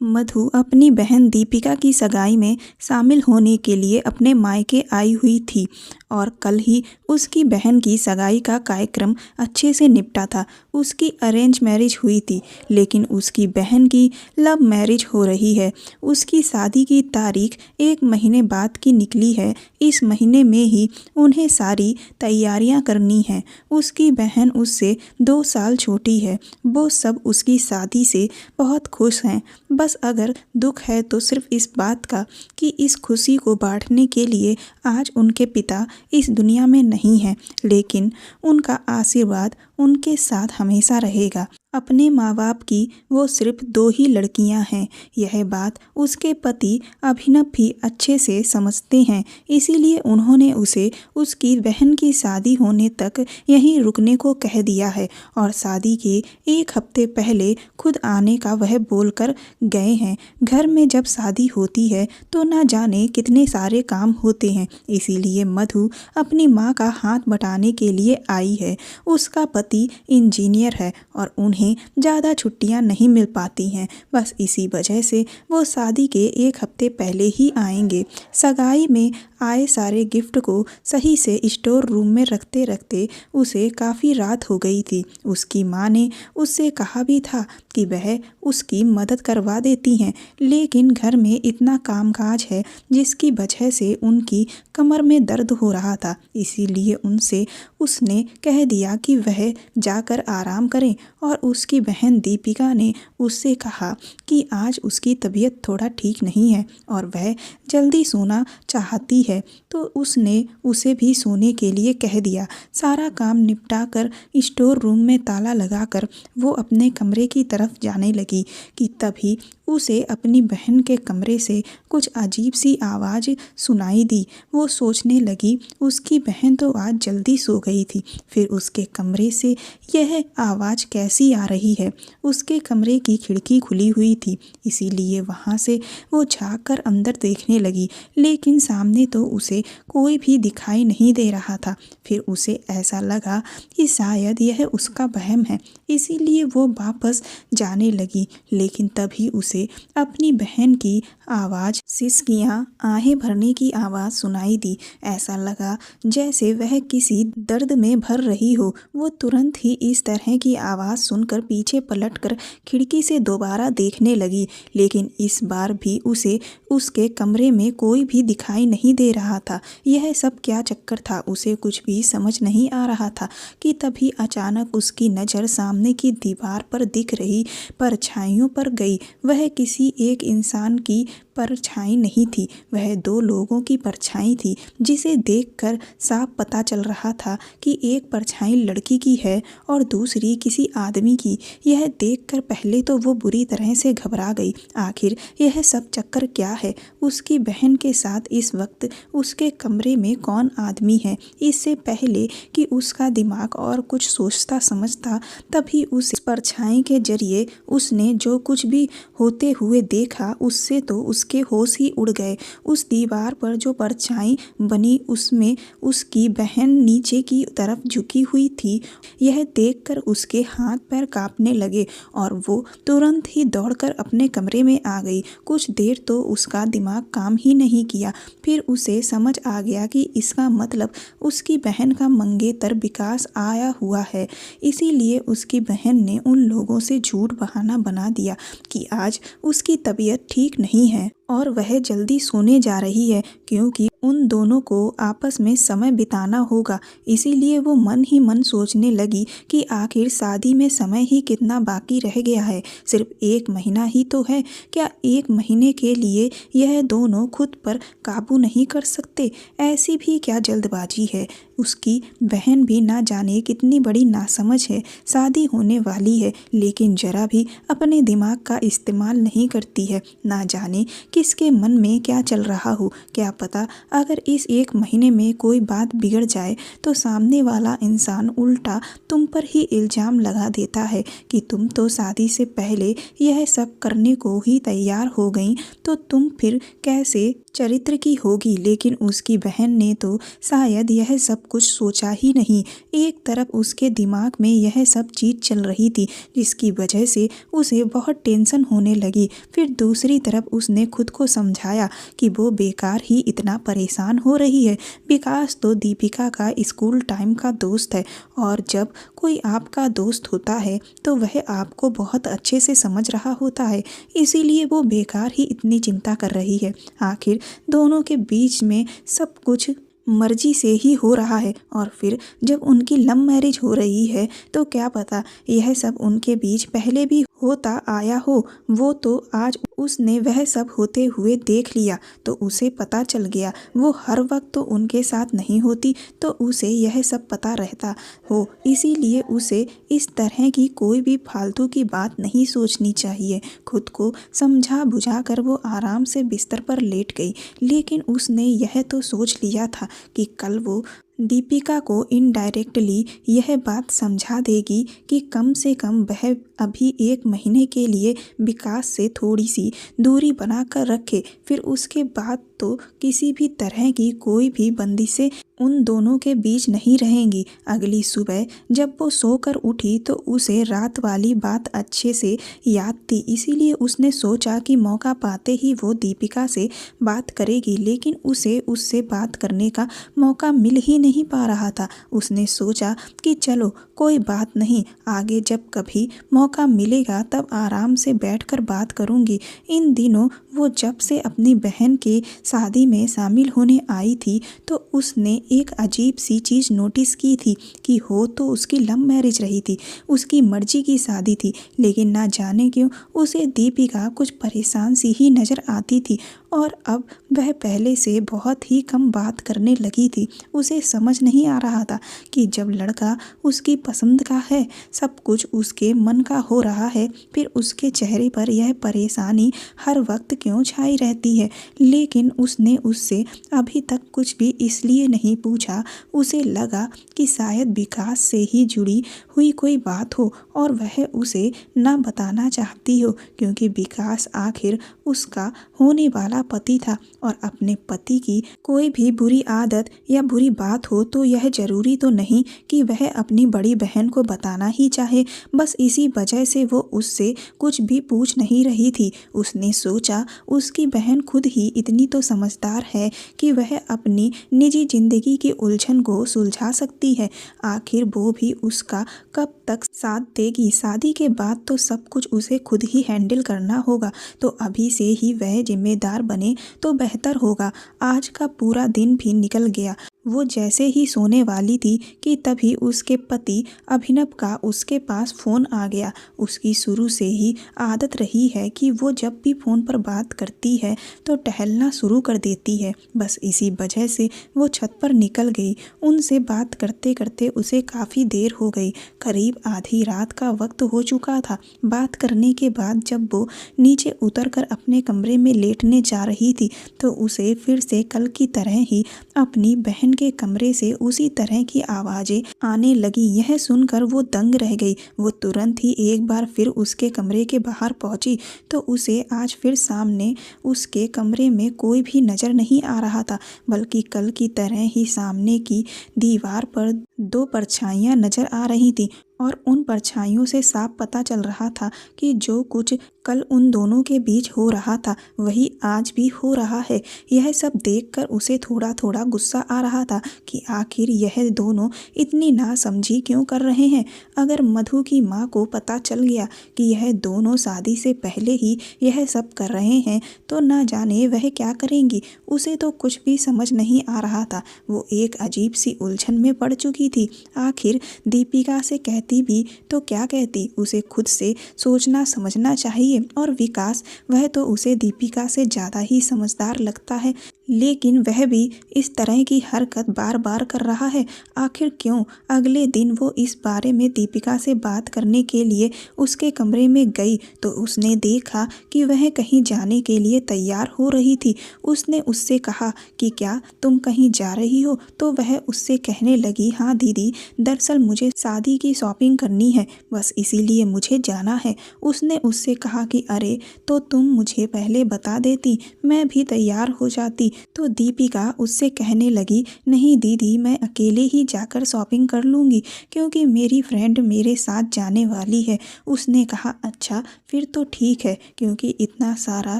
मधु अपनी बहन दीपिका की सगाई में शामिल होने के लिए अपने मायके आई हुई थी और कल ही उसकी बहन की सगाई का कार्यक्रम अच्छे से निपटा था। उसकी अरेंज मैरिज हुई थी, लेकिन उसकी बहन की लव मैरिज हो रही है। उसकी शादी की तारीख 1 महीने बाद की निकली है। इस महीने में ही उन्हें सारी तैयारियां करनी हैं। उसकी बहन उससे 2 साल छोटी है। वो सब उसकी शादी से बहुत खुश हैं। बस अगर दुख है तो सिर्फ इस बात का कि इस खुशी को बांटने के लिए आज उनके पिता इस दुनिया में नहीं हैं, लेकिन उनका आशीर्वाद उनके साथ हमेशा रहेगा। अपने माँ बाप की वो सिर्फ 2 ही लड़कियां हैं। यह बात उसके पति अभिनव भी अच्छे से समझते हैं, इसीलिए उन्होंने उसे उसकी बहन की शादी होने तक यहीं रुकने को कह दिया है और शादी के 1 हफ्ते पहले खुद आने का वह बोलकर गए हैं। घर में जब शादी होती है तो ना जाने कितने सारे काम होते हैं, इसीलिए मधु अपनी माँ का हाथ बटाने के लिए आई है। उसका पति इंजीनियर है और उन्हें ज़्यादा छुट्टियां नहीं मिल पाती हैं। बस इसी वजह से वो शादी के 1 हफ्ते पहले ही आएंगे। सगाई में आए सारे गिफ्ट को सही से स्टोर रूम में रखते रखते उसे काफ़ी रात हो गई थी। उसकी माँ ने उससे कहा भी था कि वह उसकी मदद करवा देती हैं, लेकिन घर में इतना कामकाज है जिसकी वजह से उनकी कमर में दर्द हो रहा था। इसीलिए उनसे उसने कह दिया कि वह जाकर आराम करें और उसकी बहन दीपिका ने उससे कहा कि आज उसकी तबीयत थोड़ा ठीक नहीं है और वह जल्दी सोना चाहती है, तो उसने उसे भी सोने के लिए कह दिया। सारा काम निपटा कर स्टोर रूम में ताला लगाकर वो अपने कमरे की तरफ जाने लगी कि तभी उसे अपनी बहन के कमरे से कुछ अजीब सी आवाज़ सुनाई दी। वो सोचने लगी उसकी बहन तो आज जल्दी सो गई थी, फिर उसके कमरे से यह आवाज़ कैसी आ रही है। उसके कमरे की खिड़की खुली हुई थी, इसीलिए वहाँ से वो झाँक कर अंदर देखने लगी, लेकिन सामने तो उसे कोई भी दिखाई नहीं दे रहा था। फिर उसे ऐसा लगा कि शायद यह उसका वहम है, इसीलिए वो वापस जाने लगी, लेकिन तभी उसे अपनी बहन की आवाज़, सिसकियाँ, आहें भरने की आवाज़ सुनाई दी। ऐसा लगा जैसे वह किसी दर्द में भर रही हो। वो तुरंत ही इस तरह की आवाज़ सुनकर पीछे पलटकर खिड़की से दोबारा देखने लगी, लेकिन इस बार भी उसे उसके कमरे में कोई भी दिखाई नहीं दे रहा था। यह सब क्या चक्कर था, उसे कुछ भी समझ नहीं आ रहा था कि तभी अचानक उसकी नज़र सामने की दीवार पर दिख रही परछाइयों पर गई। वह किसी एक इंसान की परछाई नहीं थी, वह 2 लोगों की परछाई थी, जिसे देखकर साफ पता चल रहा था कि एक परछाई लड़की की है और दूसरी किसी आदमी की। यह देखकर पहले तो वो बुरी तरह से घबरा गई। आखिर यह सब चक्कर क्या है? उसकी बहन के साथ इस वक्त उसके कमरे में कौन आदमी है? इससे पहले कि उसका दिमाग और कुछ सोचता समझता, तभी उस परछाई के जरिए उसने जो कुछ भी होते हुए देखा, उससे तो उसके होश ही उड़ गए। उस दीवार पर जो परछाई बनी उसमें उसकी बहन नीचे की तरफ झुकी हुई थी। यह देखकर उसके हाथ पैर कांपने लगे और वो तुरंत ही दौड़कर अपने कमरे में आ गई। कुछ देर तो उसका दिमाग काम ही नहीं किया, फिर उसे समझ आ गया कि इसका मतलब उसकी बहन का मंगेतर विकास आया हुआ है। इसीलिए उसकी बहन ने उन लोगों से झूठ बहाना बना दिया कि आज उसकी तबीयत ठीक नहीं है और वह जल्दी सोने जा रही है, क्योंकि उन दोनों को आपस में समय बिताना होगा। इसीलिए वो मन ही मन सोचने लगी कि आखिर शादी में समय ही कितना बाकी रह गया है, सिर्फ 1 महीना ही तो है। क्या 1 महीने के लिए यह दोनों खुद पर काबू नहीं कर सकते? ऐसी भी क्या जल्दबाजी है? उसकी बहन भी ना जाने कितनी बड़ी नासमझ है। शादी होने वाली है, लेकिन जरा भी अपने दिमाग का इस्तेमाल नहीं करती है। ना जाने किसके मन में क्या चल रहा हो। क्या पता अगर इस 1 महीने में कोई बात बिगड़ जाए तो सामने वाला इंसान उल्टा तुम पर ही इल्ज़ाम लगा देता है कि तुम तो शादी से पहले यह सब करने को ही तैयार हो गई, तो तुम फिर कैसे चरित्र की होगी। लेकिन उसकी बहन ने तो शायद यह सब कुछ सोचा ही नहीं। एक तरफ उसके दिमाग में यह सब चीज़ चल रही थी जिसकी वजह से उसे बहुत टेंशन होने लगी। फिर दूसरी तरफ उसने खुद को समझाया कि वो बेकार ही इतना परेशान हो रही है। विकास तो दीपिका का स्कूल टाइम का दोस्त है और जब कोई आपका दोस्त होता है तो वह आपको बहुत अच्छे से समझ रहा होता है, इसीलिए वो बेकार ही इतनी चिंता कर रही है। आखिर दोनों के बीच में सब कुछ मर्जी से ही हो रहा है और फिर जब उनकी लव मैरिज हो रही है तो क्या पता यह सब उनके बीच पहले भी होता आया हो। वो तो आज उसने वह सब होते हुए देख लिया तो उसे पता चल गया। वो हर वक्त तो उनके साथ नहीं होती तो उसे यह सब पता रहता हो, इसीलिए उसे इस तरह की कोई भी फालतू की बात नहीं सोचनी चाहिए। खुद को समझा बुझा कर वो आराम से बिस्तर पर लेट गई। लेकिन उसने यह तो सोच लिया था कि कल वो दीपिका को इनडायरेक्टली यह बात समझा देगी कि कम से कम वह अभी 1 महीने के लिए विकास से थोड़ी सी दूरी बना कर रखे। फिर उसके बाद तो किसी भी तरह की कोई भी बंदिशें उन दोनों के बीच नहीं रहेंगी। अगली सुबह जब वो सोकर उठी तो उसे रात वाली बात अच्छे से याद थी, इसीलिए उसने सोचा कि मौका पाते ही वो दीपिका से बात करेगी। लेकिन उसे उससे बात करने का मौका मिल ही नहीं पा रहा था। उसने सोचा कि चलो कोई बात नहीं, आगे जब कभी मौका मिलेगा तब आराम से बैठकर बात करूंगी। इन दिनों वो जब से अपनी बहन के शादी में शामिल होने आई थी तो उसने एक अजीब सी चीज़ नोटिस की थी कि हो तो उसकी लव मैरिज रही थी, उसकी मर्जी की शादी थी, लेकिन ना जाने क्यों उसे दीपिका कुछ परेशान सी ही नज़र आती थी और अब वह पहले से बहुत ही कम बात करने लगी थी। उसे समझ नहीं आ रहा था कि जब लड़का उसकी पसंद का है, सब कुछ उसके मन का हो रहा है, फिर उसके चेहरे पर यह परेशानी हर वक्त क्यों छाई रहती है। लेकिन उसने उससे अभी तक कुछ भी इसलिए नहीं पूछा। उसे लगा कि शायद विकास से ही जुड़ी हुई कोई बात हो और वह उसे ना बताना चाहती हो, क्योंकि विकास आखिर उसका होने वाला पति था और अपने पति की कोई भी बुरी आदत या बुरी बात हो तो यह जरूरी तो नहीं कि वह अपनी बड़ी बहन को बताना ही चाहे। बस इसी वजह से वो उससे कुछ भी पूछ नहीं रही थी। उसने सोचा उसकी बहन खुद ही इतनी तो समझदार है कि वह अपनी निजी जिंदगी की उलझन को सुलझा सकती है। आखिर वो भी उसका कब तक साथ देगी। शादी के बाद तो सब कुछ उसे खुद ही हैंडल करना होगा, तो अभी से ही वह जिम्मेदार बने तो बेहतर होगा। आज का पूरा दिन भी निकल गया। वो जैसे ही सोने वाली थी कि तभी उसके पति अभिनव का उसके पास फ़ोन आ गया। उसकी शुरू से ही आदत रही है कि वो जब भी फ़ोन पर बात करती है तो टहलना शुरू कर देती है। बस इसी वजह से वो छत पर निकल गई। उनसे बात करते करते उसे काफ़ी देर हो गई, करीब आधी रात का वक्त हो चुका था। बात करने के बाद जब वो नीचे उतरकर अपने कमरे में लेटने जा रही थी तो उसे फिर से कल की तरह ही अपनी बहन के कमरे से उसी तरह की आवाज़ें आने लगी। यह सुनकर वो दंग रह गई। वो तुरंत ही एक बार फिर उसके कमरे के बाहर पहुंची तो उसे आज फिर सामने उसके कमरे में कोई भी नज़र नहीं आ रहा था, बल्कि कल की तरह ही सामने की दीवार पर 2 परछाइयाँ नज़र आ रही थीं और उन परछाइयों से साफ पता चल रहा था कि जो कुछ कल उन दोनों के बीच हो रहा था वही आज भी हो रहा है। यह सब देखकर उसे थोड़ा थोड़ा गुस्सा आ रहा था कि आखिर यह दोनों इतनी नासमझी क्यों कर रहे हैं। अगर मधु की माँ को पता चल गया कि यह दोनों शादी से पहले ही यह सब कर रहे हैं तो ना जाने वह क्या करेंगी। उसे तो कुछ भी समझ नहीं आ रहा था। वो एक अजीब सी उलझन में पड़ चुकी थी। आखिर दीपिका से कहती भी तो क्या कहती, उसे खुद से सोचना समझना चाहिए। और विकास वह तो उसे दीपिका से ज़्यादा ही समझदार लगता है, लेकिन वह भी इस तरह की हरकत बार बार कर रहा है। आखिर क्यों? अगले दिन वो इस बारे में दीपिका से बात करने के लिए उसके कमरे में गई तो उसने देखा कि वह कहीं जाने के लिए तैयार हो रही थी। उसने उससे कहा कि क्या तुम कहीं जा रही हो? तो वह उससे कहने लगी, हाँ दीदी, दरअसल मुझे शादी की शॉपिंग करनी है, बस इसीलिए मुझे जाना है। उसने उससे कहा कि अरे तो तुम मुझे पहले बता देती, मैं भी तैयार हो जाती। तो दीपिका उससे कहने लगी, नहीं दीदी, मैं अकेले ही जाकर शॉपिंग कर लूँगी क्योंकि मेरी फ्रेंड मेरे साथ जाने वाली है। उसने कहा, अच्छा फिर तो ठीक है, क्योंकि इतना सारा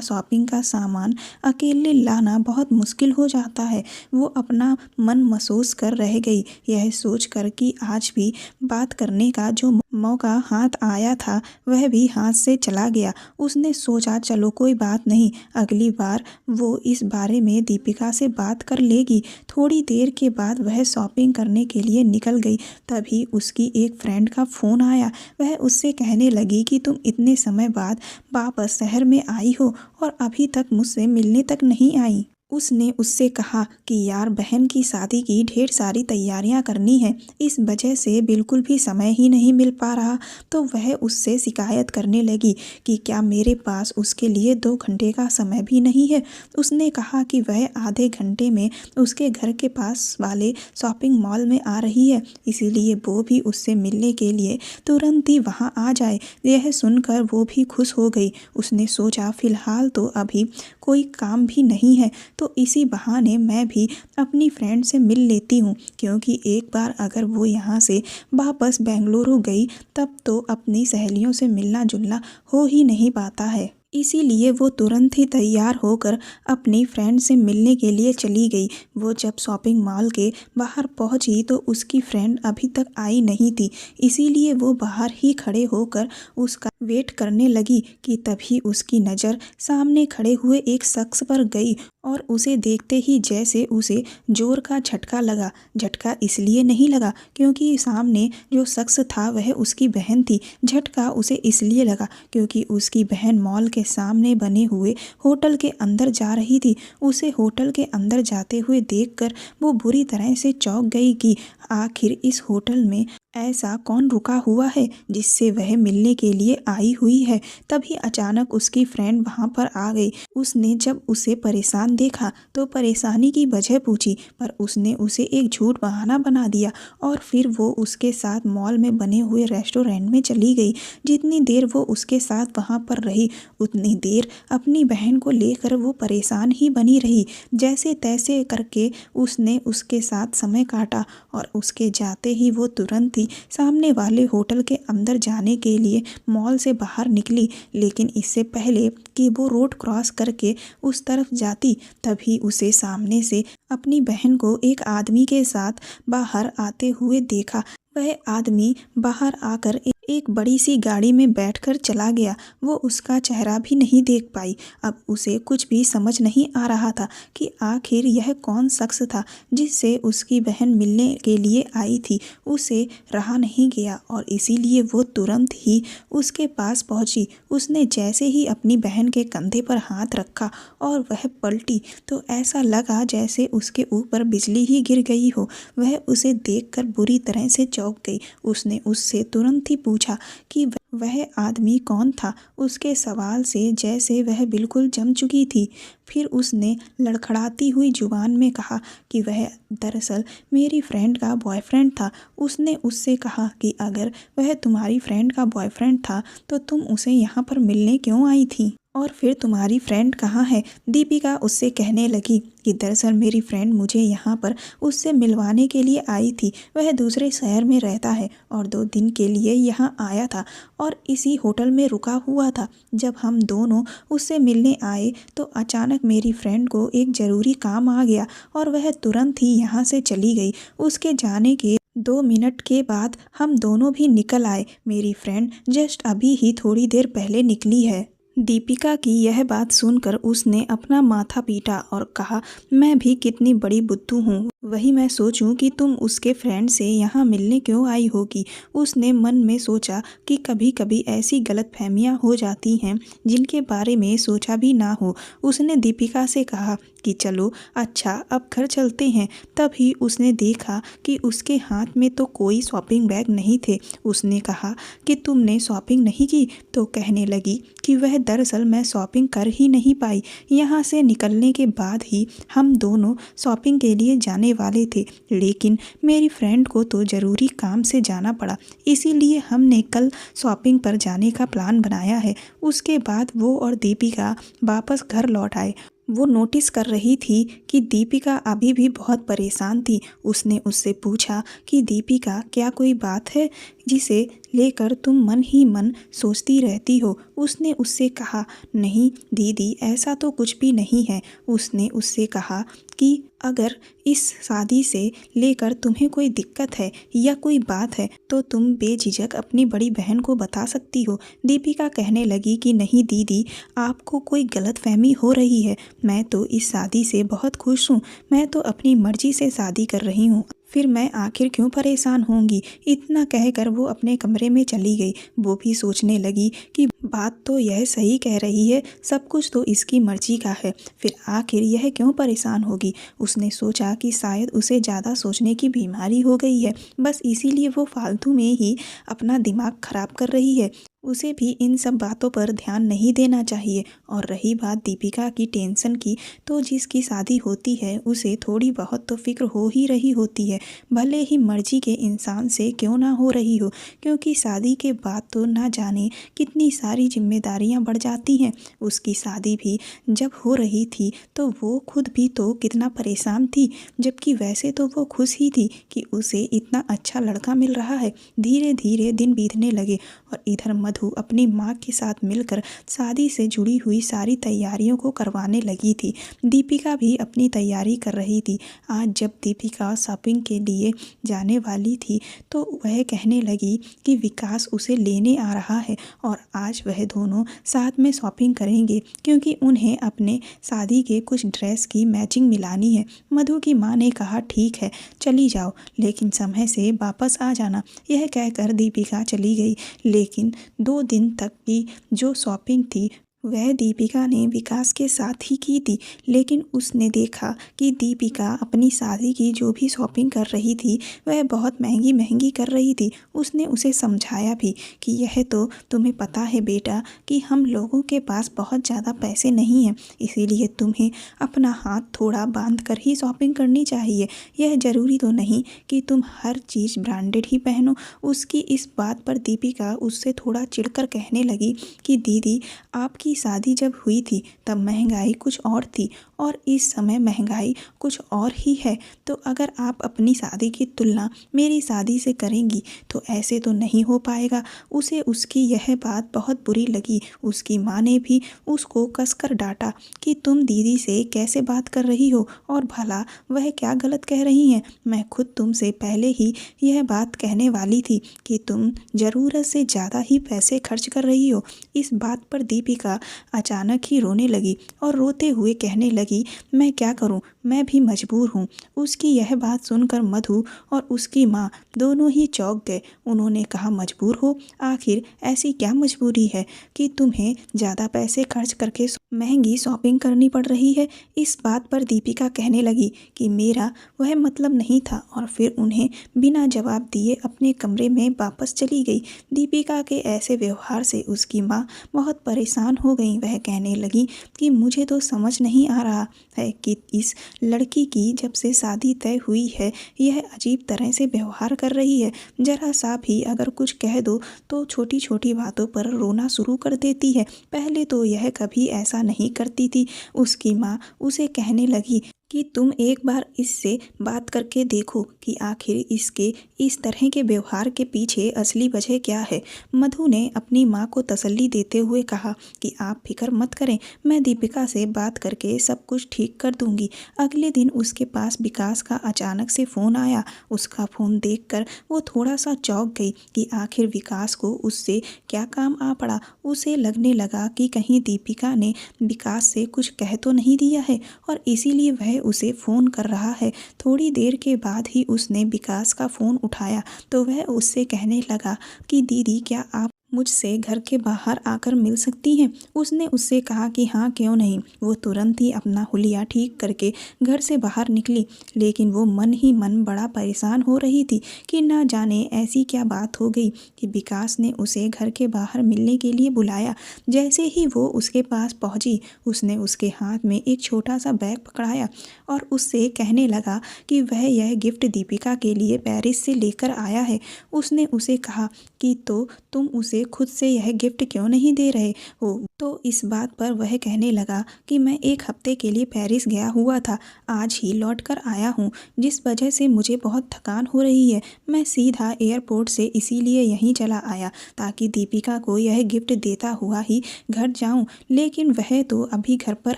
शॉपिंग का सामान अकेले लाना बहुत मुश्किल हो जाता है। वो अपना मन महसूस कर रह गई, यह सोच कर कि आज भी बात करने का जो मौका हाथ आया था वह भी हाथ से चला गया। उसने सोचा चलो कोई बात नहीं, अगली बार वो इस बारे में दीपिका से बात कर लेगी। थोड़ी देर के बाद वह शॉपिंग करने के लिए निकल गई। तभी उसकी एक फ्रेंड का फ़ोन आया। वह उससे कहने लगी कि तुम इतने समय बाद वापस शहर में आई हो और अभी तक मुझसे मिलने तक नहीं आई। उसने उससे कहा कि यार बहन की शादी की ढेर सारी तैयारियां करनी है, इस वजह से बिल्कुल भी समय ही नहीं मिल पा रहा। तो वह उससे शिकायत करने लगी कि क्या मेरे पास उसके लिए 2 घंटे का समय भी नहीं है। उसने कहा कि वह आधे घंटे में उसके घर के पास वाले शॉपिंग मॉल में आ रही है, इसीलिए वो भी उससे मिलने के लिए तुरंत ही वहाँ आ जाए। यह सुनकर वो भी खुश हो गई। उसने सोचा फिलहाल तो अभी कोई काम भी नहीं है, तो इसी बहाने मैं भी अपनी फ्रेंड से मिल लेती हूँ, क्योंकि एक बार अगर वो यहाँ से वापस बेंगलुरु गई तब तो अपनी सहेलियों से मिलना जुलना हो ही नहीं पाता है। इसीलिए वो तुरंत ही तैयार होकर अपनी फ्रेंड से मिलने के लिए चली गई। वो जब शॉपिंग मॉल के बाहर पहुंची तो उसकी फ्रेंड अभी तक आई नहीं थी, इसीलिए वो बाहर ही खड़े होकर उसका वेट करने लगी कि तभी उसकी नज़र सामने खड़े हुए एक शख्स पर गई और उसे देखते ही जैसे उसे जोर का झटका लगा। झटका इसलिए नहीं लगा क्योंकि सामने जो शख्स था वह उसकी बहन थी। झटका उसे इसलिए लगा क्योंकि उसकी बहन मॉल के सामने बने हुए होटल के अंदर जा रही थी। उसे होटल के अंदर जाते हुए देखकर वो बुरी तरह से चौंक गई कि आखिर इस होटल में ऐसा कौन रुका हुआ है जिससे वह मिलने के लिए आई हुई है। तभी अचानक उसकी फ्रेंड वहां पर आ गई। उसने जब उसे परेशान देखा तो परेशानी की वजह पूछी, पर उसने उसे एक झूठ बहाना बना दिया और फिर वो उसके साथ मॉल में बने हुए रेस्टोरेंट में चली गई। जितनी देर वो उसके साथ वहां पर रही उतनी देर अपनी बहन को लेकर वो परेशान ही बनी रही। जैसे तैसे करके उसने उसके साथ समय काटा और उसके जाते ही वो तुरंत सामने वाले होटल के अंदर जाने के लिए मॉल से बाहर निकली। लेकिन इससे पहले कि वो रोड क्रॉस करके उस तरफ जाती तभी उसे सामने से अपनी बहन को एक आदमी के साथ बाहर आते हुए देखा। वह आदमी बाहर आकर एक बड़ी सी गाड़ी में बैठकर चला गया। वो उसका चेहरा भी नहीं देख पाई। अब उसे कुछ भी समझ नहीं आ रहा था कि आखिर यह कौन शख्स था जिससे उसकी बहन मिलने के लिए आई थी। उसे रहा नहीं गया और इसीलिए वो तुरंत ही उसके पास पहुंची। उसने जैसे ही अपनी बहन के कंधे पर हाथ रखा और वह पलटी तो ऐसा लगा जैसे उसके ऊपर बिजली ही गिर गई हो। वह उसे देखकर बुरी तरह से चौंक गई। उसने उससे तुरंत ही पूछा कि वह आदमी कौन था। उसके सवाल से जैसे वह बिल्कुल जम चुकी थी। फिर उसने लड़खड़ाती हुई जुबान में कहा कि वह दरअसल मेरी फ्रेंड का बॉयफ्रेंड था। उसने उससे कहा कि अगर वह तुम्हारी फ्रेंड का बॉयफ्रेंड था तो तुम उसे यहाँ पर मिलने क्यों आई थी, और फिर तुम्हारी फ्रेंड कहाँ है? दीपिका उससे कहने लगी कि दरअसल मेरी फ्रेंड मुझे यहाँ पर उससे मिलवाने के लिए आई थी। वह दूसरे शहर में रहता है और 2 दिन के लिए यहाँ आया था और इसी होटल में रुका हुआ था। जब हम दोनों उससे मिलने आए तो अचानक मेरी फ्रेंड को एक ज़रूरी काम आ गया और वह तुरंत ही यहाँ से चली गई। उसके जाने के 2 मिनट के बाद हम दोनों भी निकल आए। मेरी फ्रेंड जस्ट अभी ही थोड़ी देर पहले निकली है। दीपिका की यह बात सुनकर उसने अपना माथा पीटा और कहा, मैं भी कितनी बड़ी बुद्धू हूँ, वही मैं सोचूं कि तुम उसके फ्रेंड से यहाँ मिलने क्यों आई होगी। उसने मन में सोचा कि कभी कभी ऐसी गलतफहमियां हो जाती हैं जिनके बारे में सोचा भी ना हो। उसने दीपिका से कहा कि चलो अच्छा अब घर चलते हैं। तभी उसने देखा कि उसके हाथ में तो कोई शॉपिंग बैग नहीं थे। उसने कहा कि तुमने शॉपिंग नहीं की? तो कहने लगी कि वह दरअसल मैं शॉपिंग कर ही नहीं पाई। यहाँ से निकलने के बाद ही हम दोनों शॉपिंग के लिए जाने वाले थे, लेकिन मेरी फ्रेंड को तो ज़रूरी काम से जाना पड़ा, इसीलिए हमने कल शॉपिंग पर जाने का प्लान बनाया है। उसके बाद वो और दीपिका वापस घर लौट आए। वो नोटिस कर रही थी कि दीपिका अभी भी बहुत परेशान थी। उसने उससे पूछा कि दीपिका, क्या कोई बात है जिसे लेकर तुम मन ही मन सोचती रहती हो? उसने उससे कहा, नहीं दीदी, ऐसा तो कुछ भी नहीं है। उसने उससे कहा कि अगर इस शादी से लेकर तुम्हें कोई दिक्कत है या कोई बात है तो तुम बेझिझक अपनी बड़ी बहन को बता सकती हो। दीपिका कहने लगी कि नहीं दीदी, आपको कोई गलतफहमी हो रही है। मैं तो इस शादी से बहुत खुश हूँ। मैं तो अपनी मर्जी से शादी कर रही हूँ, फिर मैं आखिर क्यों परेशान होंगी। इतना कहकर वो अपने कमरे में चली गई। वो भी सोचने लगी कि बात तो यह सही कह रही है, सब कुछ तो इसकी मर्जी का है, फिर आखिर यह क्यों परेशान होगी। उसने सोचा कि शायद उसे ज़्यादा सोचने की बीमारी हो गई है, बस इसीलिए वो फालतू में ही अपना दिमाग खराब कर रही है। उसे भी इन सब बातों पर ध्यान नहीं देना चाहिए। और रही बात दीपिका की टेंशन की, तो जिसकी शादी होती है उसे थोड़ी बहुत तो फिक्र हो ही रही होती है, भले ही मर्जी के इंसान से क्यों ना हो रही हो, क्योंकि शादी के बाद तो ना जाने कितनी सारी जिम्मेदारियां बढ़ जाती हैं। उसकी शादी भी जब हो रही थी तो वो खुद भी तो कितना परेशान थी, जबकि वैसे तो वो खुश ही थी कि उसे इतना अच्छा लड़का मिल रहा है। धीरे धीरे दिन बीतने लगे और इधर मधु अपनी माँ के साथ मिलकर शादी से जुड़ी हुई सारी तैयारियों को करवाने लगी थी। दीपिका भी अपनी तैयारी कर रही थी। आज जब दीपिका शॉपिंग के लिए जाने वाली थी तो वह कहने लगी कि विकास उसे लेने आ रहा है और आज वह दोनों साथ में शॉपिंग करेंगे, क्योंकि उन्हें अपने शादी के कुछ ड्रेस की मैचिंग मिलानी है। मधु की माँ ने कहा, ठीक है चली जाओ, लेकिन समय से वापस आ जाना। यह कहकर दीपिका चली गई, लेकिन 2 दिन तक की जो शॉपिंग थी वह दीपिका ने विकास के साथ ही की थी। लेकिन उसने देखा कि दीपिका अपनी शादी की जो भी शॉपिंग कर रही थी वह बहुत महंगी महंगी कर रही थी। उसने उसे समझाया भी कि यह तो तुम्हें पता है बेटा कि हम लोगों के पास बहुत ज़्यादा पैसे नहीं हैं, इसीलिए तुम्हें अपना हाथ थोड़ा बांध कर ही शॉपिंग करनी चाहिए। यह ज़रूरी तो नहीं कि तुम हर चीज़ ब्रांडेड ही पहनो। उसकी इस बात पर दीपिका उससे थोड़ा चिढ़कर कहने लगी कि दीदी, आपकी शादी जब हुई थी तब महंगाई कुछ और थी और इस समय महंगाई कुछ और ही है। तो अगर आप अपनी शादी की तुलना मेरी शादी से करेंगी तो ऐसे तो नहीं हो पाएगा। उसे उसकी यह बात बहुत बुरी लगी। उसकी माँ ने भी उसको कसकर डांटा कि तुम दीदी से कैसे बात कर रही हो और भला वह क्या गलत कह रही हैं। मैं खुद तुमसे पहले ही यह बात कहने वाली थी कि तुम ज़रूरत से ज़्यादा ही पैसे खर्च कर रही हो। इस बात पर दीपिका अचानक ही रोने लगी और रोते हुए कहने लगी, मैं क्या करूं, मैं भी मजबूर हूं। उसकी यह बात सुनकर मधु और उसकी माँ दोनों ही चौंक गए। उन्होंने कहा, मजबूर हो? आखिर ऐसी क्या मजबूरी है कि तुम्हें ज़्यादा पैसे खर्च करके महंगी शॉपिंग करनी पड़ रही है? इस बात पर दीपिका कहने लगी कि मेरा वह मतलब नहीं था, और फिर उन्हें बिना जवाब दिए अपने कमरे में वापस चली गई। दीपिका के ऐसे व्यवहार से उसकी माँ बहुत परेशान हो गई। वह कहने लगी कि मुझे तो समझ नहीं आ रहा है कि इस लड़की की जब से शादी तय हुई है यह अजीब तरह से व्यवहार कर रही है। जरा सा भी अगर कुछ कह दो तो छोटी छोटी बातों पर रोना शुरू कर देती है। पहले तो यह कभी ऐसा नहीं करती थी। उसकी माँ उसे कहने लगी कि तुम एक बार इससे बात करके देखो कि आखिर इसके इस तरह के व्यवहार के पीछे असली वजह क्या है। मधु ने अपनी माँ को तसल्ली देते हुए कहा कि आप फिक्र मत करें, मैं दीपिका से बात करके सब कुछ ठीक कर दूंगी। अगले दिन उसके पास विकास का अचानक से फ़ोन आया। उसका फ़ोन देखकर वो थोड़ा सा चौंक गई कि आखिर विकास को उससे क्या काम आ पड़ा। उसे लगने लगा कि कहीं दीपिका ने विकास से कुछ कह तो नहीं दिया है और इसीलिए वह उसे फ़ोन कर रहा है। थोड़ी देर के बाद ही उसने विकास का फ़ोन उठाया तो वह उससे कहने लगा कि दीदी, क्या आप मुझसे घर के बाहर आकर मिल सकती हैं। उसने उससे कहा कि हाँ, क्यों नहीं। वो तुरंत ही अपना हुलिया ठीक करके घर से बाहर निकली, लेकिन वो मन ही मन बड़ा परेशान हो रही थी कि ना जाने ऐसी क्या बात हो गई कि विकास ने उसे घर के बाहर मिलने के लिए बुलाया। जैसे ही वो उसके पास पहुंची, उसने उसके हाथ में एक छोटा सा बैग पकड़ाया और उससे कहने लगा कि वह यह गिफ्ट दीपिका के लिए पेरिस से लेकर आया है। उसने उसे कहा कि तो तुम उसे खुद से यह गिफ्ट क्यों नहीं दे रहे हो। तो इस बात पर वह कहने लगा कि मैं एक हफ्ते के लिए पेरिस गया हुआ था, आज ही लौट कर आया हूँ, जिस वजह से मुझे बहुत थकान हो रही है। मैं सीधा एयरपोर्ट से इसीलिए यहीं चला आया ताकि दीपिका को यह गिफ्ट देता हुआ ही घर जाऊं, लेकिन वह तो अभी घर पर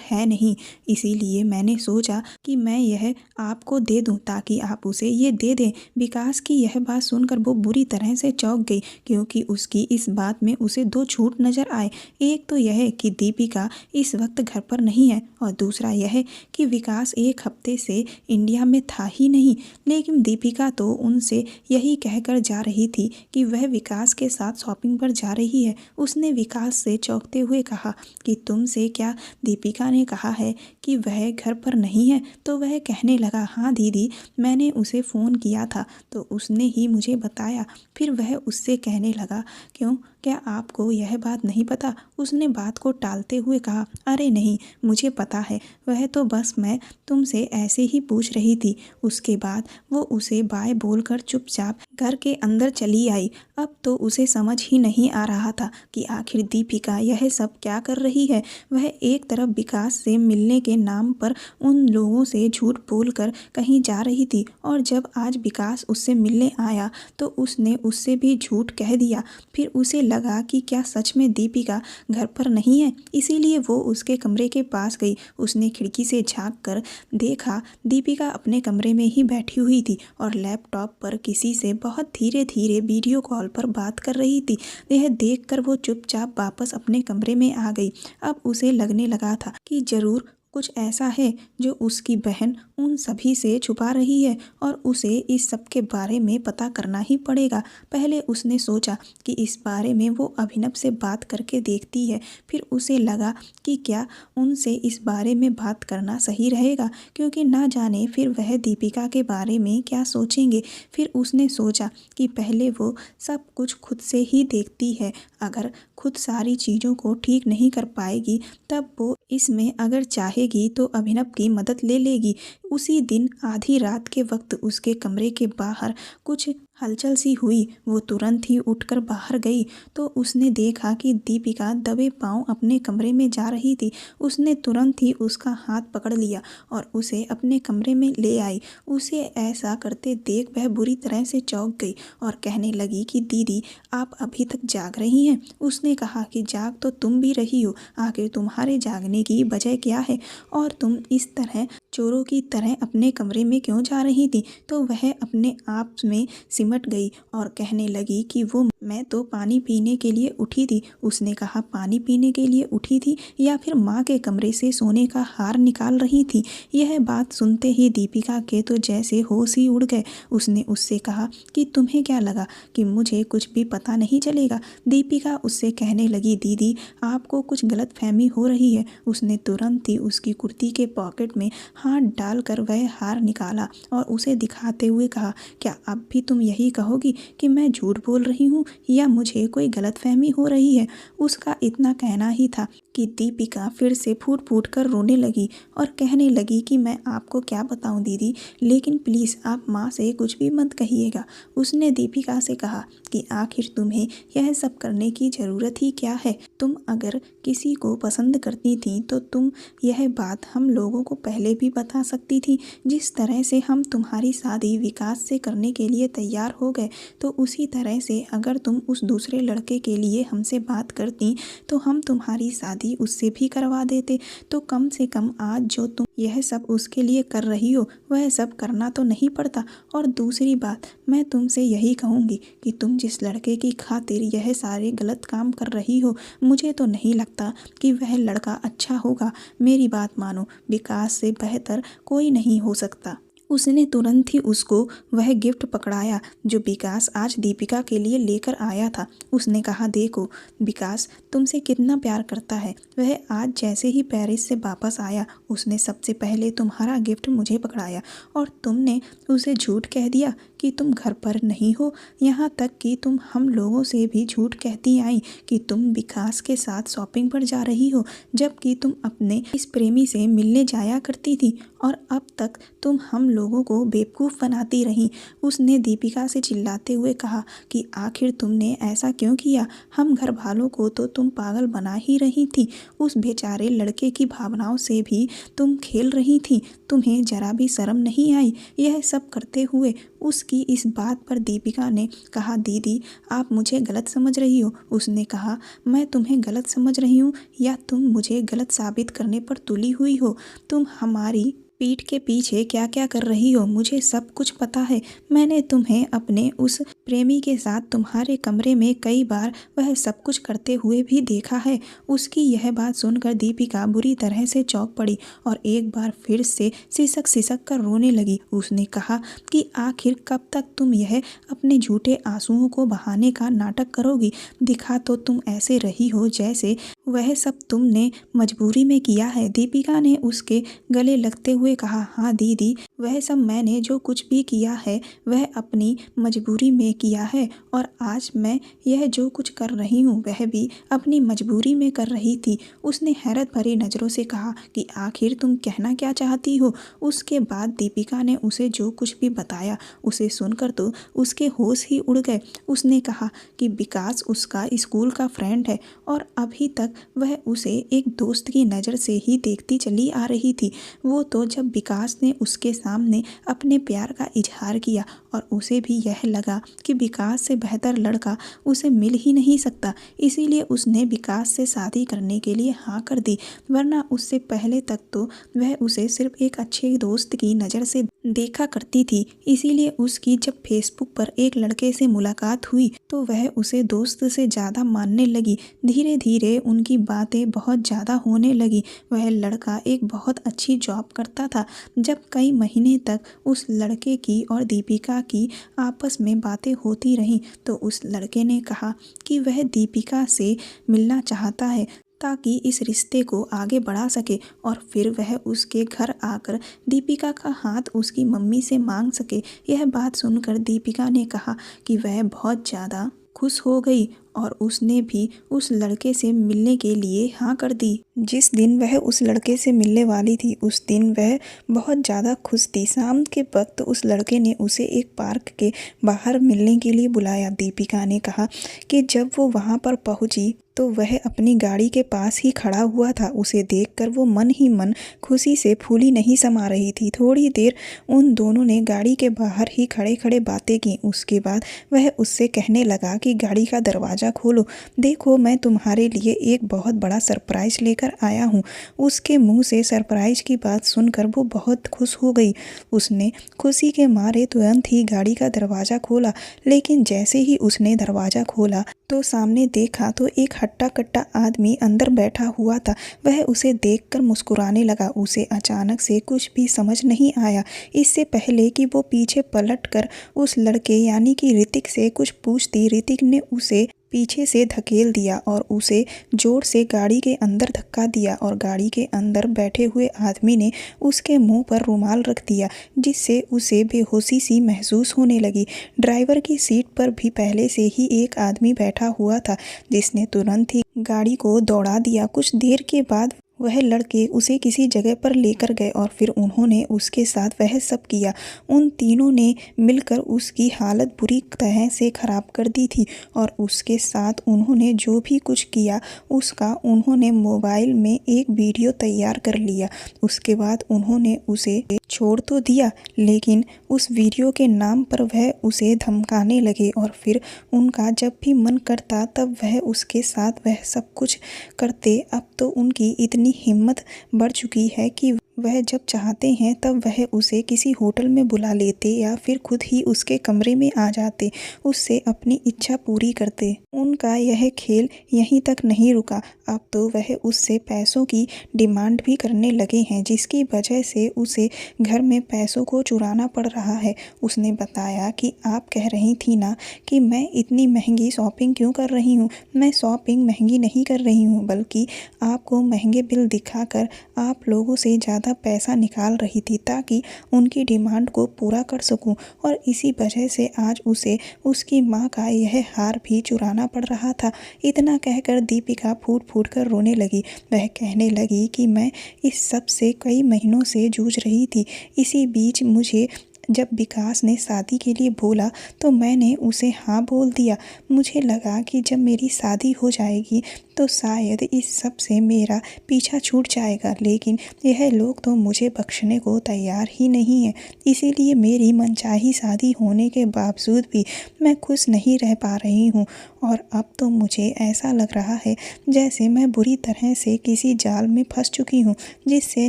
है नहीं, इसीलिए मैंने सोचा कि मैं यह आपको दे दूं ताकि आप उसे ये दे दें। विकास की यह बात सुनकर वो बुरी तरह से चौंक गई, क्योंकि उसकी इस बात में उसे दो झूठ नजर आए। एक तो यह कि दीपिका इस वक्त घर पर नहीं है और दूसरा यह कि विकास एक हफ्ते से इंडिया में था ही नहीं। लेकिन दीपिका तो उनसे यही कहकर जा रही थी कि वह विकास के साथ शॉपिंग पर जा रही है। उसने विकास से चौंकते हुए कहा कि तुमसे क्या दीपिका ने कहा है कि वह घर पर नहीं है। तो वह कहने लगा, हाँ दीदी, मैंने उसे फ़ोन किया था तो उसने ही मुझे बताया। फिर वह उससे कहने लगा, क्यों, क्या आपको यह बात नहीं पता। उसने बात को टालते हुए कहा, अरे नहीं, मुझे पता है, वह तो बस मैं तुमसे ऐसे ही पूछ रही थी। उसके बाद वो उसे बाय बोलकर चुपचाप घर के अंदर चली आई। अब तो उसे समझ ही नहीं आ रहा था कि आखिर दीपिका यह सब क्या कर रही है। वह एक तरफ विकास से मिलने के नाम पर उन लोगों से झूठ बोलकर कहीं जा रही थी और जब आज विकास उससे मिलने आया तो उसने उससे भी झूठ कह दिया। फिर उसे लगा कि क्या सच में दीपिका घर पर नहीं है, इसीलिए वो उसके कमरे के पास गई। उसने खिड़की से झांक कर देखा, दीपिका अपने कमरे में ही बैठी हुई थी और लैपटॉप पर किसी से बहुत धीरे धीरे वीडियो कॉल पर बात कर रही थी। यह देखकर वो चुपचाप वापस अपने कमरे में आ गई। अब उसे लगने लगा था कि जरूर कुछ ऐसा है जो उसकी बहन उन सभी से छुपा रही है और उसे इस सब के बारे में पता करना ही पड़ेगा। पहले उसने सोचा कि इस बारे में वो अभिनव से बात करके देखती है। फिर उसे लगा कि क्या उनसे इस बारे में बात करना सही रहेगा, क्योंकि ना जाने फिर वह दीपिका के बारे में क्या सोचेंगे। फिर उसने सोचा कि पहले वो सब कुछ खुद से ही देखती है। अगर खुद सारी चीज़ों को ठीक नहीं कर पाएगी तब वो इसमें अगर चाहेगी तो अभिनव की मदद ले लेगी। उसी दिन आधी रात के वक्त उसके कमरे के बाहर कुछ हलचल सी हुई। वो तुरंत ही उठकर बाहर गई तो उसने देखा कि दीपिका दबे पांव अपने कमरे में जा रही थी। उसने तुरंत ही उसका हाथ पकड़ लिया और उसे अपने कमरे में ले आई। उसे ऐसा करते देख वह बुरी तरह से चौंक गई और कहने लगी कि दीदी, आप अभी तक जाग रही हैं। उसने कहा कि जाग तो तुम भी रही हो, आखिर तुम्हारे जागने की वजह क्या है और तुम इस तरह चोरों की तरह अपने कमरे में क्यों जा रही थी। तो वह अपने आप में सिमट गई और कहने लगी कि वो मैं तो पानी पीने के लिए उठी थी। उसने कहा, पानी पीने के लिए उठी थी या फिर माँ के कमरे से सोने का हार निकाल रही थी। यह बात सुनते ही दीपिका के तो जैसे होश ही उड़ गए। उसने उससे कहा कि तुम्हें क्या लगा कि मुझे कुछ भी पता नहीं चलेगा। दीपिका उससे कहने लगी, दीदी, आपको कुछ गलतफहमी हो रही है। उसने तुरंत ही उसकी कुर्ती के पॉकेट में हाथ डालकर वह हार निकाला और उसे दिखाते हुए कहा, क्या अब भी तुम यही कहोगी कि मैं झूठ बोल रही हूँ या मुझे कोई गलतफहमी हो रही है। उसका इतना कहना ही था कि दीपिका फिर से फूट फूट कर रोने लगी और कहने लगी कि मैं आपको क्या बताऊं दीदी, लेकिन प्लीज़ आप माँ से कुछ भी मत कहिएगा। उसने दीपिका से कहा कि आखिर तुम्हें यह सब करने की ज़रूरत ही क्या है। तुम अगर किसी को पसंद करती थी तो तुम यह बात हम लोगों को पहले भी बता सकती सकती थी। जिस तरह से हम तुम्हारी शादी विकास से करने के लिए तैयार हो गए, तो उसी तरह से अगर तुम उस दूसरे लड़के के लिए हमसे बात करती तो हम तुम्हारी शादी उससे भी करवा देते। तो कम से कम आज जो तुम यह सब उसके लिए कर रही हो वह सब करना तो नहीं पड़ता। और दूसरी बात, मैं तुमसे यही कहूँगी कि तुम जिस लड़के की खातिर यह सारे गलत काम कर रही हो, मुझे तो नहीं लगता कि वह लड़का अच्छा होगा। मेरी बात मानो, विकास से बेहतर कोई नहीं हो सकता। उसने तुरंत ही उसको वह गिफ्ट पकड़ाया जो विकास आज दीपिका के लिए लेकर आया था। उसने कहा, देखो विकास तुमसे कितना प्यार करता है। वह आज जैसे ही पेरिस से वापस आया उसने सबसे पहले तुम्हारा गिफ्ट मुझे पकड़ाया और तुमने उसे झूठ कह दिया कि तुम घर पर नहीं हो। यहाँ तक कि तुम हम लोगों से भी झूठ कहती आई कि तुम विकास के साथ शॉपिंग पर जा रही हो, जबकि तुम अपने इस प्रेमी से मिलने जाया करती थी। और अब तक तुम हम लोगों को बेवकूफ़ बनाती रही। उसने दीपिका से चिल्लाते हुए कहा कि आखिर तुमने ऐसा क्यों किया? हम घर वालों को तो तुम पागल बना ही रही थी। उस बेचारे लड़के की भावनाओं से भी तुम खेल रही थी। तुम्हें जरा भी शर्म नहीं आई यह सब करते हुए? उसकी इस बात पर दीपिका ने कहा, दीदी आप मुझे गलत समझ रही हो। उसने कहा, मैं तुम्हें गलत समझ रही हूँ या तुम मुझे गलत साबित करने पर तुली हुई हो? तुम हमारी पीठ के पीछे क्या क्या कर रही हो मुझे सब कुछ पता है। मैंने तुम्हें अपने उस प्रेमी के साथ तुम्हारे कमरे में कई बार वह सब कुछ करते हुए भी देखा है। उसकी यह बात सुनकर दीपिका बुरी तरह से चौंक पड़ी और एक बार फिर से सिसक सिसक कर रोने लगी। उसने कहा कि आखिर कब तक तुम यह अपने झूठे आंसुओं को बहाने का नाटक करोगी? दिखा तो तुम ऐसे रही हो जैसे वह सब तुमने मजबूरी में किया है। दीपिका ने उसके गले लगते हुए कहा, हाँ दीदी, वह सब मैंने जो कुछ भी किया है वह अपनी मजबूरी में किया है और आज मैं यह जो कुछ कर रही हूँ वह भी अपनी मजबूरी में कर रही थी। उसने हैरत भरी नज़रों से कहा कि आखिर तुम कहना क्या चाहती हो? उसके बाद दीपिका ने उसे जो कुछ भी बताया उसे सुनकर तो उसके होश ही उड़ गए। उसने कहा कि विकास उसका स्कूल का फ्रेंड है और अभी तक वह उसे एक दोस्त की नज़र से ही देखती चली आ रही थी। वो तो जब विकास ने उसके सामने अपने प्यार का इजहार किया और उसे भी यह लगा कि विकास से बेहतर लड़का उसे मिल ही नहीं सकता, इसीलिए उसने विकास से शादी करने के लिए हाँ कर दी। वरना उससे पहले तक तो वह उसे सिर्फ एक अच्छे दोस्त की नज़र से देखा करती थी। इसीलिए उसकी जब फेसबुक पर एक लड़के से मुलाकात हुई तो वह उसे दोस्त से ज़्यादा मानने लगी। धीरे धीरे उनकी बातें बहुत ज़्यादा होने लगी। वह लड़का एक बहुत अच्छी जॉब करता था। जब कई महीने तक उस लड़के की और दीपिका की आपस में बातें होती रहीं तो उस लड़के ने कहा कि वह दीपिका से मिलना चाहता है ताकि इस रिश्ते को आगे बढ़ा सके और फिर वह उसके घर आकर दीपिका का हाथ उसकी मम्मी से मांग सके। यह बात सुनकर दीपिका ने कहा कि वह बहुत ज़्यादा खुश हो गई और उसने भी उस लड़के से मिलने के लिए हाँ कर दी। जिस दिन वह उस लड़के से मिलने वाली थी उस दिन वह बहुत ज़्यादा खुश थी। शाम के वक्त उस लड़के ने उसे एक पार्क के बाहर मिलने के लिए बुलाया। दीपिका ने कहा कि जब वो वहाँ पर पहुँची तो वह अपनी गाड़ी के पास ही खड़ा हुआ था। उसे देखकर वो मन ही मन खुशी से फूली नहीं समा रही थी। थोड़ी देर उन दोनों ने गाड़ी के बाहर ही खड़े खड़े बातें की। उसके बाद वह उससे कहने लगा कि गाड़ी का दरवाज़ा खोलो, देखो मैं तुम्हारे लिए एक बहुत बड़ा सरप्राइज लेकर आया हूँ। उसके मुंह से सरप्राइज की बात सुनकर वो बहुत खुश हो गई। उसने खुशी के मारे तुरंत ही गाड़ी का दरवाज़ा खोला, लेकिन जैसे ही उसने दरवाज़ा खोला तो सामने देखा तो एक हट्टा कट्टा आदमी अंदर बैठा हुआ था। वह उसे देखकर मुस्कुराने लगा। उसे अचानक से कुछ भी समझ नहीं आया। इससे पहले कि वो पीछे पलटकर उस लड़के यानी कि ऋतिक से कुछ पूछती, ऋतिक ने उसे पीछे से धकेल दिया और उसे जोर से गाड़ी के अंदर धक्का दिया और गाड़ी के अंदर बैठे हुए आदमी ने उसके मुंह पर रुमाल रख दिया, जिससे उसे बेहोशी सी महसूस होने लगी। ड्राइवर की सीट पर भी पहले से ही एक आदमी बैठा हुआ था, जिसने तुरंत ही गाड़ी को दौड़ा दिया। कुछ देर के बाद वह लड़के उसे किसी जगह पर लेकर गए और फिर उन्होंने उसके साथ वह सब किया। उन तीनों ने मिलकर उसकी हालत बुरी तरह से ख़राब कर दी थी और उसके साथ उन्होंने जो भी कुछ किया उसका उन्होंने मोबाइल में एक वीडियो तैयार कर लिया। उसके बाद उन्होंने उसे छोड़ तो दिया, लेकिन उस वीडियो के नाम पर वह उसे धमकाने लगे और फिर उनका जब भी मन करता तब वह उसके साथ वह सब कुछ करते। अब तो उनकी इतनी हिम्मत बढ़ चुकी है कि वह जब चाहते हैं तब वह उसे किसी होटल में बुला लेते या फिर खुद ही उसके कमरे में आ जाते, उससे अपनी इच्छा पूरी करते। उनका यह खेल यहीं तक नहीं रुका, अब तो वह उससे पैसों की डिमांड भी करने लगे हैं, जिसकी वजह से उसे घर में पैसों को चुराना पड़ रहा है। उसने बताया कि आप कह रही थी ना कि मैं इतनी महंगी शॉपिंग क्यों कर रही हूँ। मैं शॉपिंग महंगी नहीं कर रही हूँ, बल्कि आपको महंगे बिल दिखाकर आप लोगों से ज़्यादा पैसा निकाल रही थी ताकि उनकी डिमांड को पूरा कर सकूं। और इसी वजह से आज उसे उसकी माँ का यह हार भी चुराना पड़ रहा था। इतना कहकर दीपिका फूट फूट कर रोने लगी। वह कहने लगी कि मैं इस सब से कई महीनों से जूझ रही थी। इसी बीच मुझे जब विकास ने शादी के लिए बोला तो मैंने उसे हाँ बोल दिया। मुझे लगा कि जब मेरी शादी हो जाएगी तो शायद इस सब से मेरा पीछा छूट जाएगा, लेकिन यह लोग तो मुझे बख्शने को तैयार ही नहीं है। इसीलिए मेरी मनचाही शादी होने के बावजूद भी मैं खुश नहीं रह पा रही हूँ और अब तो मुझे ऐसा लग रहा है जैसे मैं बुरी तरह से किसी जाल में फंस चुकी हूँ, जिससे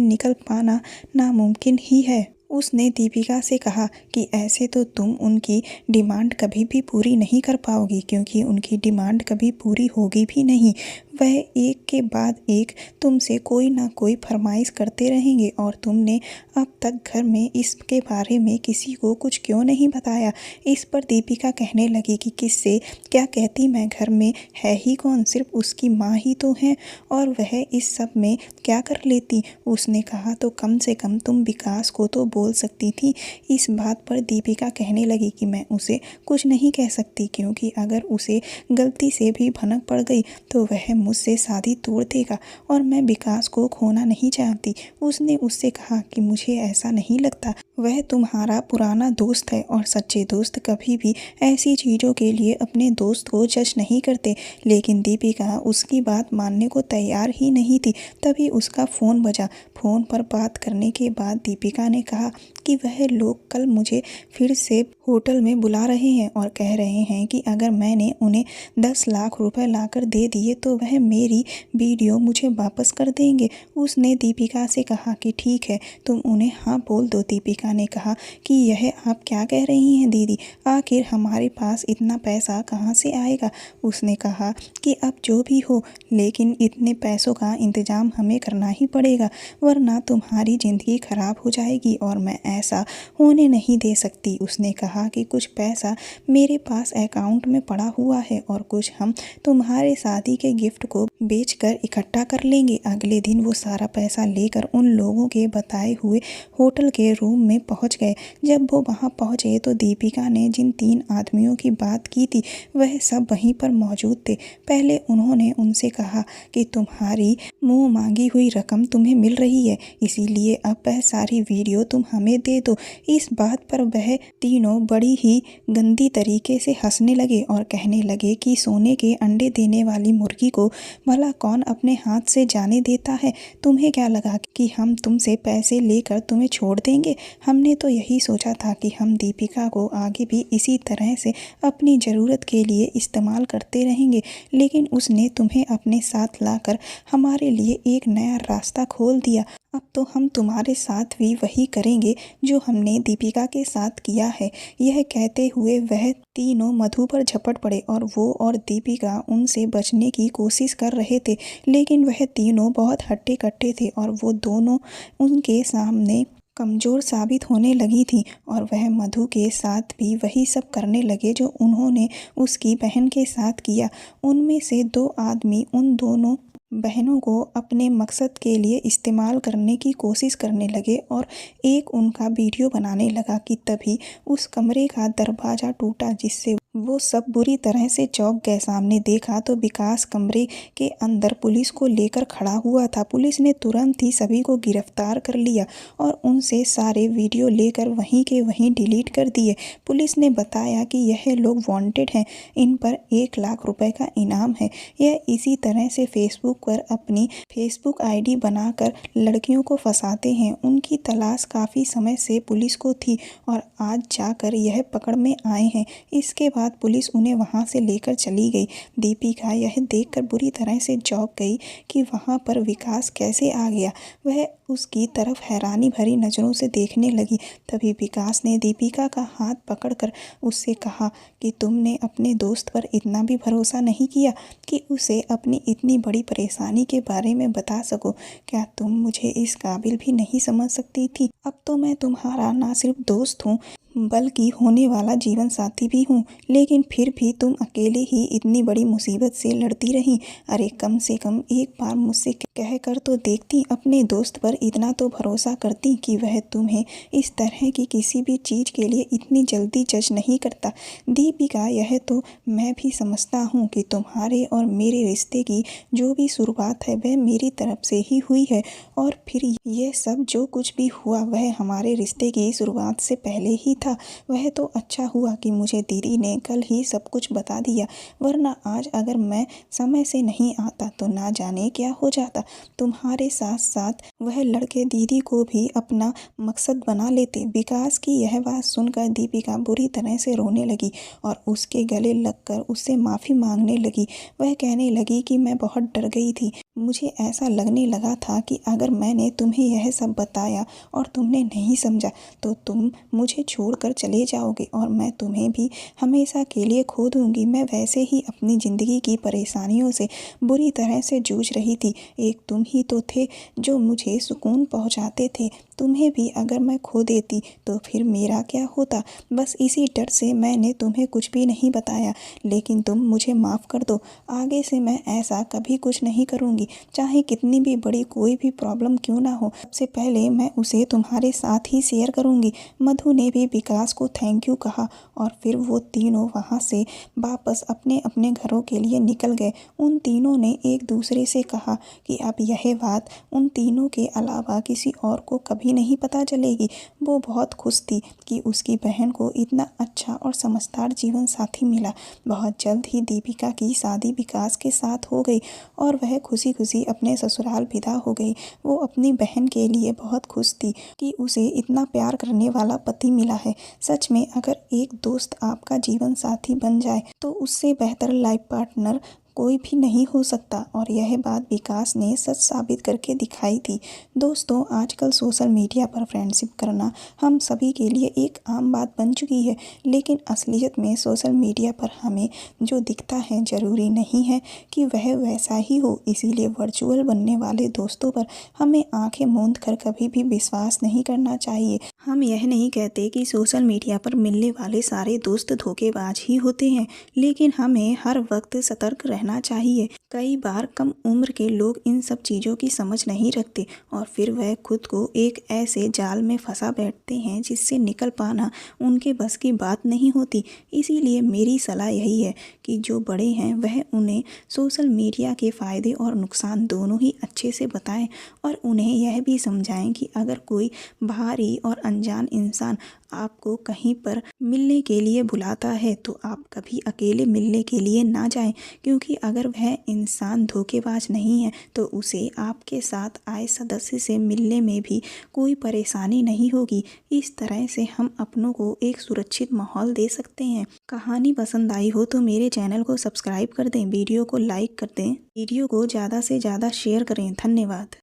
निकल पाना नामुमकिन ही है। उसने दीपिका से कहा कि ऐसे तो तुम उनकी डिमांड कभी भी पूरी नहीं कर पाओगी, क्योंकि उनकी डिमांड कभी पूरी होगी भी नहीं। वह एक के बाद एक तुमसे कोई ना कोई फरमाइश करते रहेंगे और तुमने अब तक घर में इसके बारे में किसी को कुछ क्यों नहीं बताया। इस पर दीपिका कहने लगी कि किससे क्या कहती, मैं घर में है ही कौन, सिर्फ उसकी माँ ही तो है और वह इस सब में क्या कर लेती। उसने कहा तो कम से कम तुम विकास को तो बोल सकती थी। इस बात पर दीपिका कहने लगी कि मैं उसे कुछ नहीं कह सकती, क्योंकि अगर उसे गलती से भी भनक पड़ गई तो वह मुझसे शादी तोड़ देगा और मैं विकास को खोना नहीं चाहती। उसने उससे कहा कि मुझे ऐसा नहीं लगता, वह तुम्हारा पुराना दोस्त है और सच्चे दोस्त कभी भी ऐसी चीज़ों के लिए अपने दोस्त को जज नहीं करते। लेकिन दीपिका उसकी बात मानने को तैयार ही नहीं थी। तभी उसका फ़ोन बजा। फ़ोन पर बात करने के बाद दीपिका ने कहा कि वह लोग कल मुझे फिर से होटल में बुला रहे हैं और कह रहे हैं कि अगर मैंने उन्हें 10 लाख रुपए लाकर दे दिए तो वह मेरी वीडियो मुझे वापस कर देंगे। उसने दीपिका से कहा कि ठीक है, तुम उन्हें हाँ बोल दो। दीपिका ने कहा कि यह आप क्या कह रही हैं दीदी, आखिर हमारे पास इतना पैसा कहाँ से आएगा। उसने कहा कि अब जो भी हो, लेकिन इतने पैसों का इंतज़ाम हमें करना ही पड़ेगा, वरना तुम्हारी ज़िंदगी ख़राब हो जाएगी और मैं ऐसा होने नहीं दे सकती। उसने कहा कि कुछ पैसा मेरे पास अकाउंट में पड़ा हुआ है और कुछ हम तुम्हारे शादी के गिफ्ट को बेचकर इकट्ठा कर लेंगे। अगले दिन वो सारा पैसा लेकर उन लोगों के बताए हुए होटल के रूम में पहुंच गए। जब वो वहां पहुंचे तो दीपिका ने जिन 3 आदमियों की बात की थी वह सब वहीं पर मौजूद थे। पहले उन्होंने उनसे कहा कि तुम्हारी मुँह मांगी हुई रकम तुम्हें मिल रही है, इसीलिए अब वह सारी वीडियो तुम हमें दे दो। इस बात पर वह तीनों बड़ी ही गंदी तरीके से हंसने लगे और कहने लगे कि सोने के अंडे देने वाली मुर्गी को भला कौन अपने हाथ से जाने देता है। तुम्हें क्या लगा कि हम तुमसे पैसे लेकर तुम्हें छोड़ देंगे। हमने तो यही सोचा था कि हम दीपिका को आगे भी इसी तरह से अपनी ज़रूरत के लिए इस्तेमाल करते रहेंगे, लेकिन उसने तुम्हें अपने साथ लाकर हमारे लिए एक नया रास्ता खोल दिया। अब तो हम तुम्हारे साथ भी वही करेंगे जो हमने दीपिका के साथ किया है। यह कहते हुए वह तीनों मधु पर झपट पड़े और वो और दीपिका उनसे बचने की कोशिश कर रहे थे, लेकिन वह तीनों बहुत हट्टे कट्टे थे और वो दोनों उनके सामने कमज़ोर साबित होने लगी थी और वह मधु के साथ भी वही सब करने लगे जो उन्होंने उसकी बहन के साथ किया। उनमें से 2 आदमी उन दोनों बहनों को अपने मकसद के लिए इस्तेमाल करने की कोशिश करने लगे और एक उनका वीडियो बनाने लगा कि तभी उस कमरे का दरवाज़ा टूटा, जिससे वो सब बुरी तरह से चौंक गए। सामने देखा तो विकास कमरे के अंदर पुलिस को लेकर खड़ा हुआ था। पुलिस ने तुरंत ही सभी को गिरफ्तार कर लिया और उनसे सारे वीडियो लेकर वहीं के वहीं डिलीट कर दिए। पुलिस ने बताया कि यह लोग वांटेड हैं, इन पर 1 लाख रुपए का इनाम है। यह इसी तरह से फेसबुक पर अपनी फेसबुक आईडी बनाकर लड़कियों को फंसाते हैं। उनकी तलाश काफ़ी समय से पुलिस को थी और आज जाकर यह पकड़ में आए हैं। इसके बाद पुलिस उन्हें वहां से लेकर चली गई। दीपिका यह देखकर बुरी तरह से चौंक गई कि वहां पर विकास कैसे आ गया। वह उसकी तरफ हैरानी भरी नज़रों से देखने लगी। तभी विकास ने दीपिका का हाथ पकड़कर उससे कहा कि तुमने अपने दोस्त पर इतना भी भरोसा नहीं किया कि उसे अपनी इतनी बड़ी परेशानी के बारे में बता सको। क्या तुम मुझे इस काबिल भी नहीं समझ सकती थी? अब तो मैं तुम्हारा ना सिर्फ दोस्त हूँ बल्कि होने वाला जीवन साथी भी हूँ, लेकिन फिर भी तुम अकेले ही इतनी बड़ी मुसीबत से लड़ती रही। अरे कम से कम एक बार मुझसे कह कर तो देखती, अपने दोस्त पर इतना तो भरोसा करती कि वह तुम्हें इस तरह की किसी भी चीज़ के लिए इतनी जल्दी जज नहीं करता। दीपिका, यह तो मैं भी समझता हूँ कि तुम्हारे और मेरे रिश्ते की जो भी शुरुआत है वह मेरी तरफ से ही हुई है, और फिर यह सब जो कुछ भी हुआ वह हमारे रिश्ते की शुरुआत से पहले ही था। वह तो अच्छा हुआ कि मुझे दीदी ने कल ही सब कुछ बता दिया, वरना आज अगर मैं समय से नहीं आता तो ना जाने क्या हो जाता। तुम्हारे साथ साथ वह लड़के दीदी को भी अपना मकसद बना लेते। विकास की यह बात सुनकर दीपिका बुरी तरह से रोने लगी और उसके गले लगकर उससे माफ़ी मांगने लगी। वह कहने लगी कि मैं बहुत डर गई थी। मुझे ऐसा लगने लगा था कि अगर मैंने तुम्हें यह सब बताया और तुमने नहीं समझा तो तुम मुझे छोड़कर चले जाओगे और मैं तुम्हें भी हमेशा के लिए खो दूंगी। मैं वैसे ही अपनी ज़िंदगी की परेशानियों से बुरी तरह से जूझ रही थी। एक तुम ही तो थे जो मुझे सुकून पहुंचाते थे। तुम्हें भी अगर मैं खो देती तो फिर मेरा क्या होता? बस इसी डर से मैंने तुम्हें कुछ भी नहीं बताया, लेकिन तुम मुझे माफ़ कर दो। आगे से मैं ऐसा कभी कुछ नहीं करूँगी, चाहे कितनी भी बड़ी कोई भी प्रॉब्लम क्यों ना हो। सबसे पहले मैं उसे तुम्हारे साथ ही शेयर करूँगी। मधु ने भी विकास को थैंक यू कहा और फिर वो तीनों वहाँ से वापस अपने अपने घरों के लिए निकल गए। उन तीनों ने एक दूसरे से कहा कि अब यह बात उन तीनों के अलावा किसी और को कभी नहीं पता चलेगी। वो बहुत खुश थी कि उसकी बहन को इतना अच्छा और समझदार जीवन साथी मिला। बहुत जल्द ही दीपिका की शादी विकास के साथ हो गई और वह खुशी खुशी अपने ससुराल विदा हो गई। वो अपनी बहन के लिए बहुत खुश थी कि उसे इतना प्यार करने वाला पति मिला है। सच में अगर एक दोस्त आपका जीवन साथी बन जाए तो उससे बेहतर लाइफ पार्टनर कोई भी नहीं हो सकता, और यह बात विकास ने सच साबित करके दिखाई थी। दोस्तों, आजकल सोशल मीडिया पर फ्रेंडशिप करना हम सभी के लिए एक आम बात बन चुकी है, लेकिन असलियत में सोशल मीडिया पर हमें जो दिखता है ज़रूरी नहीं है कि वह वैसा ही हो। इसीलिए वर्चुअल बनने वाले दोस्तों पर हमें आंखें मूंद कर कभी भी विश्वास नहीं करना चाहिए। हम यह नहीं कहते कि सोशल मीडिया पर मिलने वाले सारे दोस्त धोखेबाज ही होते हैं, लेकिन हमें हर वक्त सतर्क रहना चाहिए। कई बार कम उम्र के लोग इन सब चीज़ों की समझ नहीं रखते और फिर वह खुद को एक ऐसे जाल में फंसा बैठते हैं जिससे निकल पाना उनके बस की बात नहीं होती। इसीलिए मेरी सलाह यही है कि जो बड़े हैं वह उन्हें सोशल मीडिया के फ़ायदे और नुकसान दोनों ही अच्छे से बताएं और उन्हें यह भी समझाएं कि अगर कोई बाहरी और अनजान इंसान आपको कहीं पर मिलने के लिए बुलाता है तो आप कभी अकेले मिलने के लिए ना जाएं, क्योंकि अगर वह इंसान धोखेबाज नहीं है तो उसे आपके साथ आए सदस्य से मिलने में भी कोई परेशानी नहीं होगी। इस तरह से हम अपनों को एक सुरक्षित माहौल दे सकते हैं। कहानी पसंद आई हो तो मेरे चैनल को सब्सक्राइब कर दें, वीडियो को लाइक कर दें, वीडियो को ज़्यादा से ज़्यादा शेयर करें। धन्यवाद।